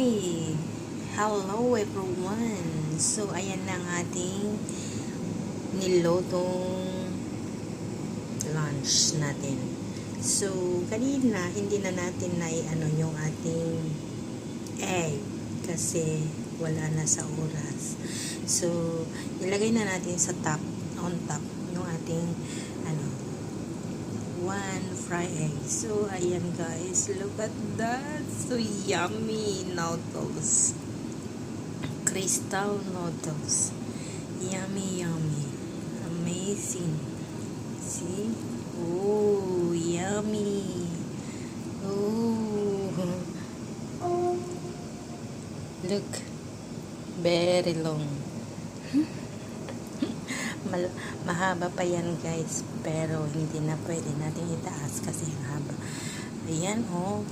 Hi! Hello everyone! So, ayan na ang ating nilotong lunch natin. So, kanina, hindi na natin yung ating egg kasi wala na sa oras. So, nilagay na natin sa on top, yung ating one fried egg. So, ayan guys, look at that. So yummy noodles. Crystal noodles. Yummy, yummy. Amazing. See? Oh, yummy. Oh. Look. Very long. Mahaba pa yan guys, pero hindi na pwede natin itaas kasi haba. Ayan oh.